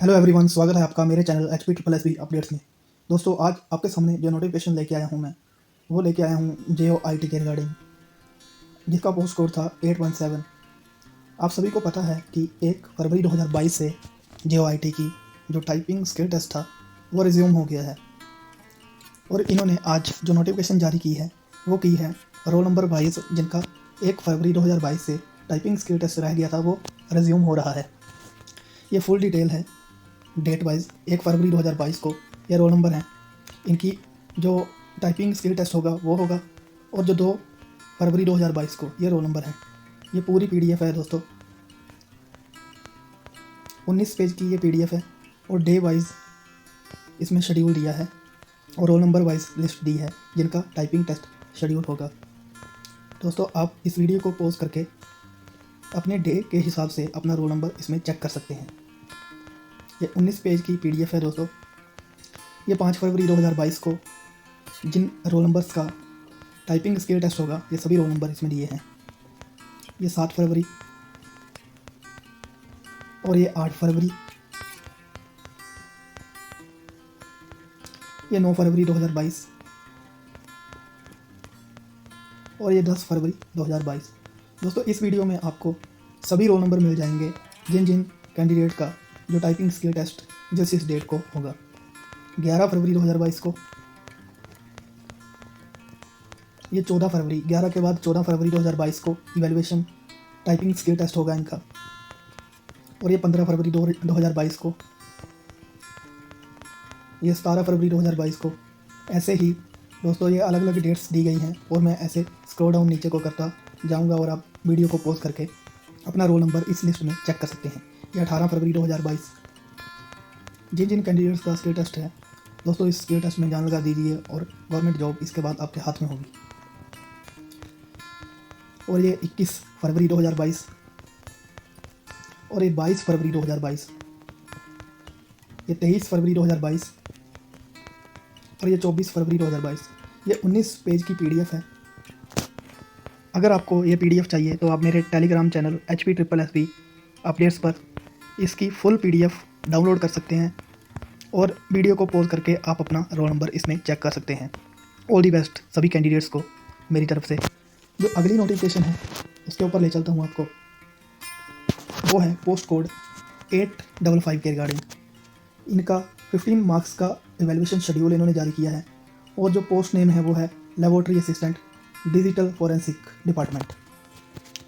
Hello everyone, स्वागत है आपका मेरे channel H P triple S B updates में। दोस्तों, आज आपके सामने जो नोटिफिकेशन लेके आया हूँ मैं, वो लेके आया हूँ JO IT के रिगार्डिंग, जिसका पोस्ट कोड था 817। आप सभी को पता है कि 1 फरवरी 2022 से JO IT की जो टाइपिंग स्किल टेस्ट था वो रिज्यूम हो गया है। और इन्होंने आज जो नोटिफिकेशन जारी की है वो की है रोल नंबर वाइज, जिनका 1 फरवरी 2022 से टाइपिंग स्किल टेस्ट रह गया था वो रिज्यूम हो रहा है। ये फुल डिटेल है डेट वाइज। 1 फरवरी 2022 को ये रोल नंबर हैं, इनकी जो टाइपिंग स्किल टेस्ट होगा वो होगा, और जो 2 फरवरी 2022 को ये रोल नंबर है। ये पूरी PDF है दोस्तों, 19 पेज की ये PDF है, और डे वाइज इसमें शेड्यूल दिया है और रोल नंबर वाइज लिस्ट दी है जिनका टाइपिंग टेस्ट शेड्यूल होगा। दोस्तों, आप इस वीडियो को पॉज करके अपने डे के हिसाब से अपना रोल नंबर इसमें चेक कर सकते हैं। ये 19 पेज की PDF है दोस्तों। ये 5 फरवरी 2022 को जिन रोल नंबर्स का टाइपिंग स्किल टेस्ट होगा ये सभी रोल नंबर इसमें दिए हैं। ये 7 फरवरी और ये 8 फरवरी, ये 9 फरवरी 2022 और ये 10 फरवरी 2022। दोस्तों, इस वीडियो में आपको सभी रोल नंबर मिल जाएंगे जिन जिन कैंडिडेट का जो टाइपिंग स्किल टेस्ट जिस डेट को होगा। 11 फरवरी 2022 को, ये 14 फरवरी, 11 के बाद 14 फरवरी 2022 को इवैल्यूएशन टाइपिंग स्किल टेस्ट होगा इनका, और ये 15 फरवरी 2022 को, ये 17 फरवरी 2022 को। ऐसे ही दोस्तों ये अलग अलग डेट्स दी गई हैं, और मैं ऐसे स्क्रॉल डाउन नीचे को करता जाऊंगा और आप वीडियो को पॉज करके अपना रोल नंबर इस लिस्ट में चेक कर सकते हैं। ये 18 फरवरी 2022। जिन जिन कैंडिडेट्स का स्किल टेस्ट है दोस्तों, इस स्किल टेस्ट में जान लगा दीजिए और गवर्नमेंट जॉब इसके बाद आपके हाथ में होगी। और ये 21 फरवरी 2022 और ये 22 फरवरी 2022, ये 23 फरवरी 2022 और ये 24 फरवरी 2022। ये 19 पेज की PDF है। अगर आपको ये PDF चाहिए तो आप मेरे Telegram channel HP triple SB updates पर इसकी फुल PDF डाउनलोड कर सकते हैं, और वीडियो को पॉज करके आप अपना रोल नंबर इसमें चेक कर सकते हैं। ऑल दी बेस्ट सभी कैंडिडेट्स को मेरी तरफ से। जो अगली नोटिफिकेशन है उसके ऊपर ले चलता हूँ आपको, वो है पोस्ट कोड 855 के रिगार्डिंग। इनका 15 मार्क्स का एवेल्यूएशन शेड्यूल इन्होंने जारी किया है, और जो पोस्ट नेम है वो है laboratory assistant digital forensic department.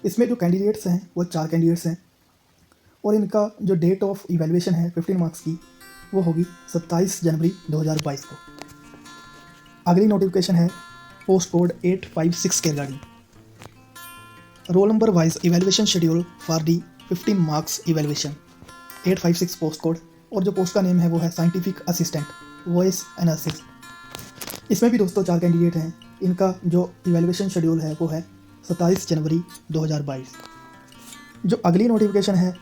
इसमें जो कैंडिडेट्स हैं वो 4 कैंडिडेट्स हैं, और इनका जो डेट ऑफ इवैल्यूएशन है 15 मार्क्स की वो होगी 27 जनवरी 2022 को। अगली नोटिफिकेशन है पोस्ट कोड 856 के regarding, roll number wise evaluation schedule for the 15 marks evaluation, 856 post code, और जो पोस्ट का नेम है वो है साइंटिफिक असिस्टेंट वॉइस एनालिसिस। इसमें भी दोस्तों 4 कैंडिडेट हैं। इनका जो इवैल्यूएशन शेड्यूल है वो है 27 जनवरी 2022। जो अगली नोटिफिकेशन है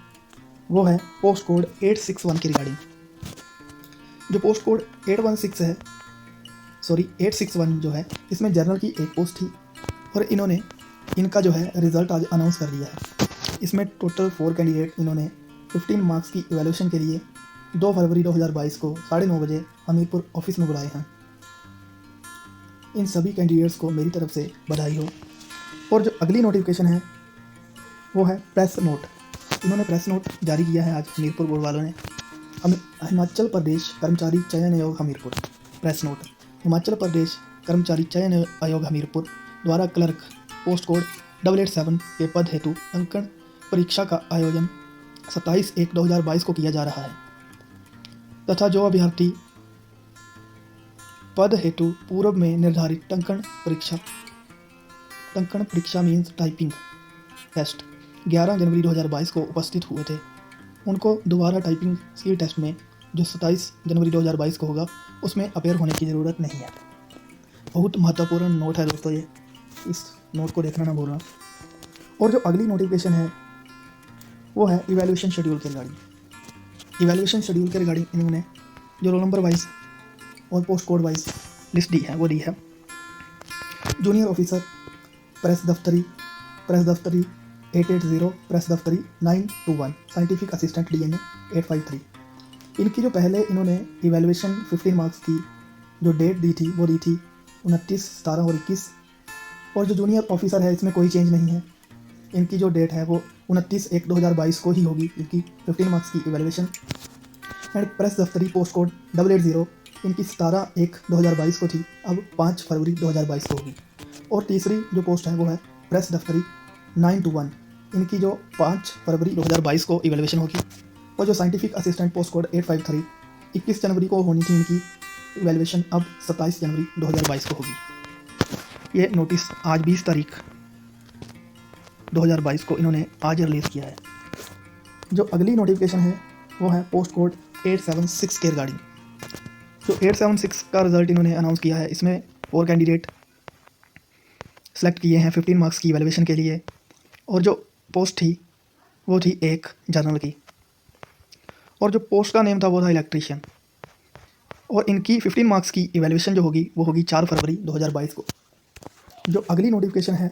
वो है पोस्ट कोड 861 की रिगार्डिंग। जो पोस्ट कोड 861 जो है, इसमें जर्नल की एक पोस्ट थी, और इन्होंने इनका जो है रिज़ल्ट आज अनाउंस कर दिया है। इसमें टोटल 4 कैंडिडेट इन्होंने 15 मार्क्स की इवैल्यूएशन के लिए 2 फरवरी 2022 को 9:30 बजे हमीरपुर ऑफिस में बुलाए हैं। इन सभी कैंडिडेट्स को मेरी तरफ से बधाई हो। और जो अगली नोटिफिकेशन है वो है प्रेस नोट। इन्होंने प्रेस नोट जारी किया है आज हमीरपुर बोर्ड वालों ने। हिमाचल प्रदेश कर्मचारी चयन आयोग हमीरपुर। प्रेस नोट, हिमाचल प्रदेश कर्मचारी चयन आयोग हमीरपुर द्वारा क्लर्क पोस्ट कोड 887 के पद हेतु अंकन परीक्षा का आयोजन 27/1/2022 को किया जा रहा है, तथा जो अभ्यर्थी पद हेतु पूर्व में निर्धारित टंकण परीक्षा मीन्स टाइपिंग टेस्ट 11 जनवरी 2022 को उपस्थित हुए थे, उनको दोबारा टाइपिंग स्किल टेस्ट में जो 27 जनवरी 2022 को होगा उसमें अपेयर होने की ज़रूरत नहीं है। बहुत महत्वपूर्ण नोट है दोस्तों ये, इस नोट को देखना ना भूलना। और जो अगली नोटिफिकेशन है वो है इवैल्यूएशन शेड्यूल के रिगार्डिंग। इवैल्यूएशन शेड्यूल के रिगार्डिंग इन्होंने जो रोल नंबर वाइज और पोस्ट कोड वाइज लिस्ट दी है वो दी है। जूनियर ऑफिसर प्रेस दफ्तरी 880, प्रेस दफ्तरी 921, साइंटिफिक असिस्टेंट DNA 853। इनकी जो पहले इन्होंने इवैल्यूएशन 15 मार्क्स की जो डेट दी थी वो दी थी 29, 17 और 21। और जो जूनियर ऑफिसर है इसमें कोई चेंज नहीं है, इनकी जो डेट है वो 29/1/2022 को ही होगी, इनकी 15 मार्क्स की इवैल्यूएशन। एंड प्रेस दफ्तरी पोस्ट कोड 880 इनकी 17/1/2022 को थी, अब 5 फरवरी 2022 को होगी। और तीसरी जो पोस्ट है वो है प्रेस दफ्तरी 921, इनकी जो 5 फरवरी 2022 को इवैल्यूएशन होगी। और जो साइंटिफिक असिस्टेंट पोस्ट कोड 853 21 जनवरी को होनी थी इनकी इवैल्यूएशन, अब 27 जनवरी 2022 को होगी। ये नोटिस आज 20 तारीख 2022 को इन्होंने आज रिलीज़ किया है। जो अगली नोटिफिकेशन है वो है पोस्ट कोड 876 के रिगार्डिंग। जो 876 का रिज़ल्ट इन्होंने अनाउंस किया है, इसमें 4 कैंडिडेट सेलेक्ट किए हैं 15 मार्क्स की इवैल्यूएशन के लिए। और जो पोस्ट थी वो थी एक जनरल की, और जो पोस्ट का नेम था वो था इलेक्ट्रीशियन। और इनकी 15 मार्क्स की इवैल्यूएशन जो होगी वो होगी 4 फरवरी 2022 को। जो अगली नोटिफिकेशन है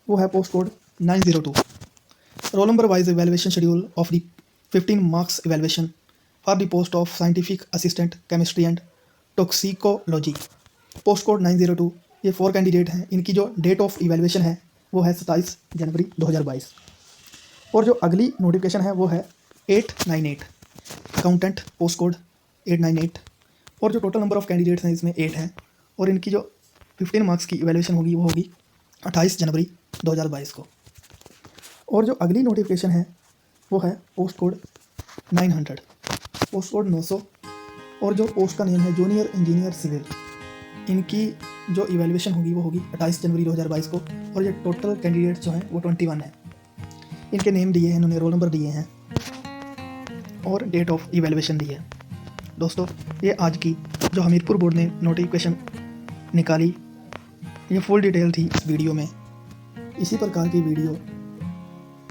वो है post code 902 roll number wise evaluation schedule of the 15 marks evaluation for the post of scientific assistant chemistry and toxicology. Post code 902, ये 4 कैंडिडेट हैं। इनकी जो डेट ऑफ इवैल्यूएशन है वो है 27 जनवरी 2022। और जो अगली नोटिफिकेशन है वो है 898 अकाउंटेंट पोस्ट कोड 898। और जो टोटल नंबर ऑफ कैंडिडेट्स हैं इसमें 8 हैं। और इनकी जो 15 मार्क्स की इवैल्यूएशन होगी वो होगी 28 जनवरी 2022 को। और जो अगली नोटिफिकेशन है वो है पोस्ट कोड 900 पोस्ट कोड 900। और जो पोस्ट का नेम है जूनियर इंजीनियर सिविल, इनकी जो इवैल्यूएशन होगी वो होगी 28 जनवरी 2022 को। और ये टोटल कैंडिडेट्स जो हैं वो 21 हैं। इनके नेम दिए हैं, इन्होंने रोल नंबर दिए हैं और डेट ऑफ इवैल्यूएशन दी है। दोस्तों, ये आज की जो हमीरपुर बोर्ड ने नोटिफिकेशन निकाली, ये फुल डिटेल थी इस वीडियो में। इसी प्रकार की वीडियो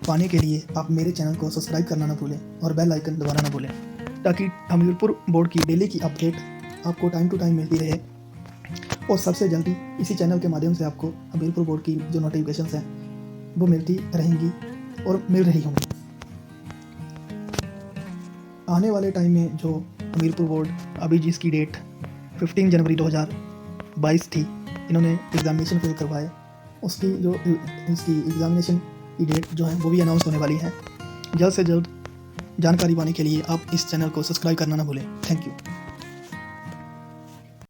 पाने के लिए आप मेरे चैनल को सब्सक्राइब करना ना भूलें और बेल आइकन दबाना ना भूलें, ताकि हमीरपुर बोर्ड की डेली की अपडेट आपको टाइम टू टाइम मिलती रहे। और सबसे जल्दी इसी चैनल के माध्यम से आपको हमीरपुर बोर्ड की जो नोटिफिकेशंस हैं वो मिलती रहेंगी और मिल रही होंगी। आने वाले टाइम में जो हमीरपुर बोर्ड अभी जिसकी डेट 15 जनवरी 2022 थी, इन्होंने एग्ज़ामिनेशन फिल करवाए, उसकी जो इसकी एग्ज़ामिनेशन की डेट जो है वो भी अनाउंस होने वाली है। जल्द से जल्द जानकारी पाने के लिए आप इस चैनल को सब्सक्राइब करना ना भूलें। Thank you.